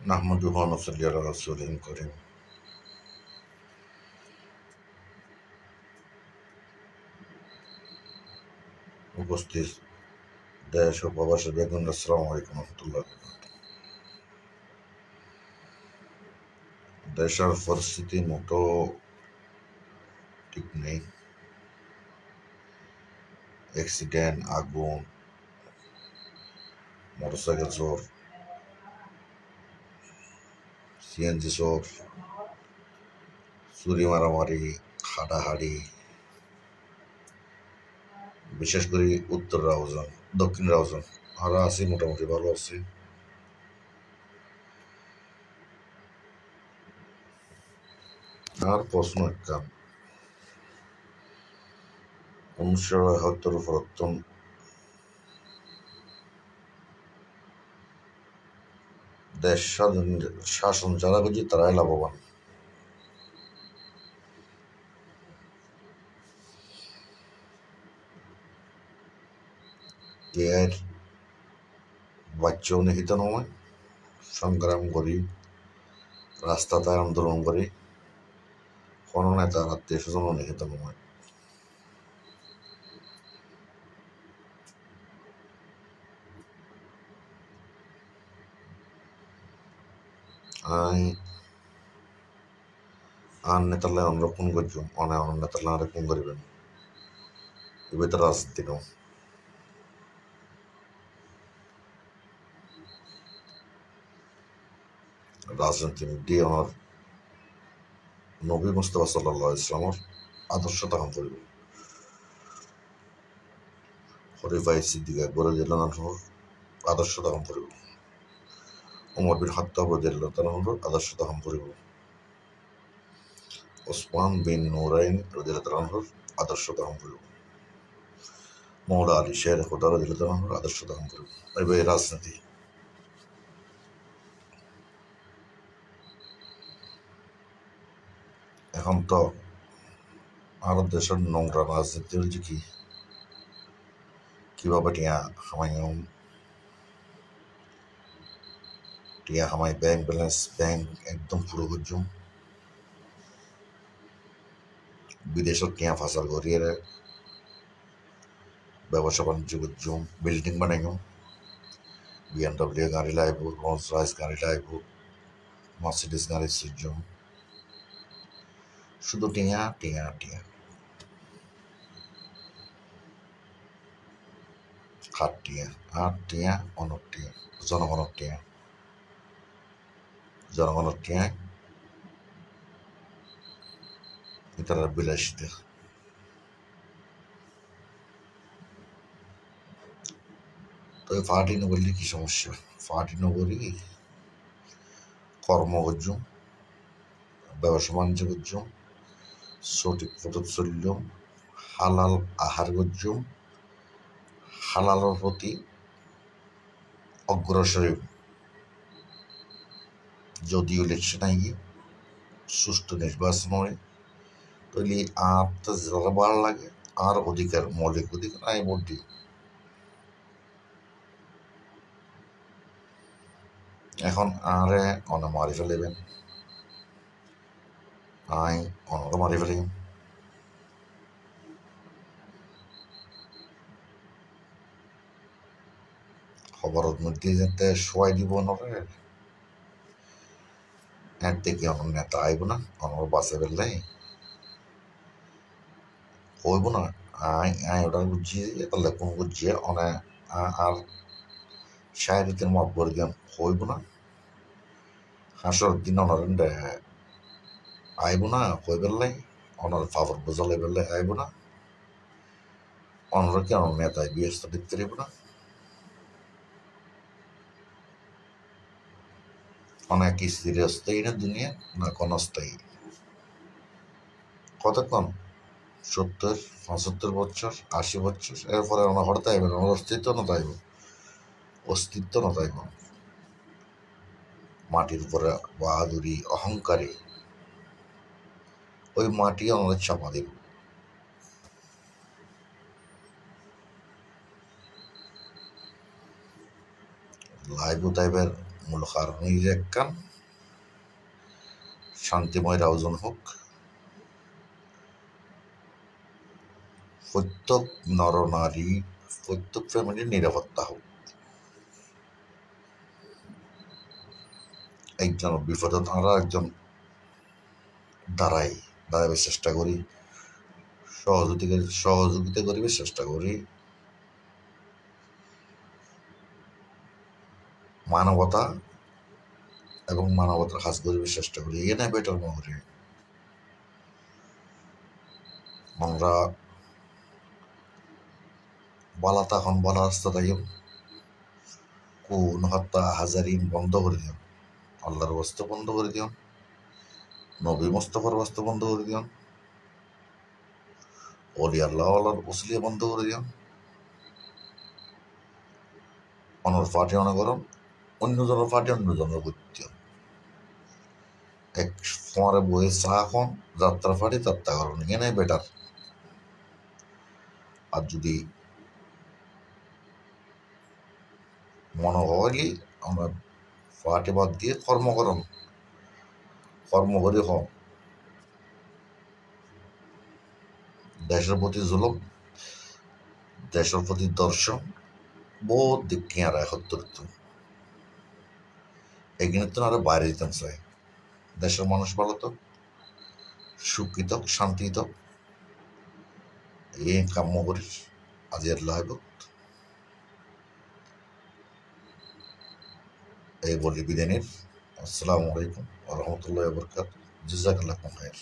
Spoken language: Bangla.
নাহমাদুহু ওয়া নুসাল্লি আলা রাসূলিল কারীম। উপস্থিত দেশ ও প্রবাসী বেগুন, আসসালামু আলাইকুম রহমতুল্লাহ। দেশের পরিস্থিতি মোটো ঠিক নেই। অ্যাক্সিডেন্ট, আগুন, মোটরসাইকেল চোর, সিএনজি চোর, চুরি মারামারি, হাডাহাডি, বিশেষ করে উত্তর রাউজান, দক্ষিণ রাউজান আমরা আছি মোটামুটি ভালো আছি। আর প্রশ্ন একটা, 1971 প্রথম দেশ শাসন যারা করছে তারাই লাভবান। এর বাচ্চাও নিহিত নয়, সংগ্রাম করি, রাস্তাতে আন্দোলন করি, কোনো নেতার আত্মীয় স্বজনও নিহিত নয়। আমি আর নেতালে অনুরক্ষণ করছি, অনেক নেতালে আরেকম করিবেন, এবার তো রাজনীতি নয়। রাজনীতি দিয়ে আমার নবী মুস্তাফা সাল্লাল্লাহু আলাইহি ইসলামের আদর্শ ধারণ করিব। খলিফায়ে সিদ্দিক আকবর রাদিয়াল্লাহু আনহুর আদর্শ ধারণ করিব। ওমর বিন খাত্তাব রাদিয়াল্লাহু তাআলার আদর্শ ধারণ করিব। ওসমান বিন নুরাইন রাদিয়াল্লাহু তাআলার আদর্শ ধারণ করিব। মওলা আলী শের খুদা রাদিয়াল্লাহু তাআলার আদর্শ ধারণ করিব। এই রাজনীতি। এখন তো ভারত দেশের নোংরা রাজনীতি হচ্ছে কিভাবে টিয়া হামাই ব্যাংক ব্যালেন্স ব্যাংক একদম পুরো করছুম, বিদেশত টিয়া ফাঁসার করিয়ে ব্যবসা বাণিজ্য করছুম, বিল্ডিং বানাইম, BMW গাড়ি লাইব, রোলস রয়েস গাড়ি লাইব, মার্সিডিস গাড়ি সুজুম, শুধু টিয়া টিয়া টিয়া, হাত টিয়া হাত টিয়া অনক টিয়া, জনগণের টিয়া, জনগণের টিয়া তারা বিলাসিতা। তবে পার্টি নগরলে কি সমস্যা, পার্টি নগরী কর্ম করছুম, ব্যবসা বাণিজ্য করছুম, সঠিক পথে চললুম, হালাল আহার করছুম, হালালের প্রতি অগ্রসর। যদি ইলেকশন আইয়ে সুষ্ঠু নির্বাচন হয় তাহলে আর তো যারা ভালো লাগে আর অধিকার, মৌলিক অধিকার আই ভোট দিই। এখন আরে অনে মারি ফেলিবেন, আই অনকে মারি ফেলিম। খবরের মধ্যে যেতে সবাই দিব নরে, এর থেকে অন্য নেতা আইব না, অনর বাসে ফেললে হইব না। আই আই ওটা বুঝিয়ে তাহলে কোন বুঝিয়ে অনে আর শারীরিকের মত করে দিলাম হইব না। হাসর দিন অনরেন্ডে আইব না, হই ফেললে অনর ফাফর বোঝালে ফেললে আইব না, অনর কি অন্য নেতায় ব্যস্ত দেখতে পারিব না। অনেক স্থিরস্থায়ী না দুনিয়া না ক্ষণস্থায়ী। কতক্ষণ 70, 75 বছর, 80 বছর, এরপরে ওনা হঠাৎ আইবেন, ওনার অস্তিত্ব না তাইব, অস্তিত্ব না তাইব। মাটির উপরে বাহাদুরি অহংকারী, ওই মাটি আমাদের চাপা দিব। লাইব তাইবের মূল কারণ এই যে একখান শান্তিময় আয়োজন হোক, প্রত্যেক নরনারী, প্রত্যেক ফ্যামিলির নিরাপত্তা হোক। একজন বিপদে আমরা একজন দাঁড়াইবার চেষ্টা করি, সহযোগিতা করিবার চেষ্টা করি, মানবতা এবং মানবতার কাজ করিবার চেষ্টা করি। এ নাই বেটার মনে করি আমরা বালা তখন বালা রাস্তা তাই কোন হত্যা হাজারিন বন্ধ করে দিও, আল্লাহর বস্তু বন্ধ করে দিও, নবী মোস্তফার বস্তু বন্ধ করে দিও, অলি আল্লাহ আল্লাহর উসলিয়া বন্ধ করে দিও, অনর ফাটি অনগরম অন্যজনের ফাটি অন্যজনের করতে এক ফোঁয়ারে বয়ে চা খন যাত্রা ফাটি যাত্রা করুন, এ নাই বেটার। আর যদি মনে হইলি আমরা ফাটি বাদ দিয়ে কর্ম করি হন। দেশের প্রতি জুলুম, দেশের প্রতি দর্শন বহুত দিক কিয়ারা একত্রিত এখানে তো আরো বাইরে দিতাম চাই। দেশের মানুষ ভালো তো, সুখিত শান্তিত, এই কাম্য করি আজের লাইব এই বলি বিদায় নিন। আসসালামু আলাইকুম ওয়া রাহমাতুল্লাহি ওয়া বারাকাতুহু। জাযাকাল্লাহু খাইর।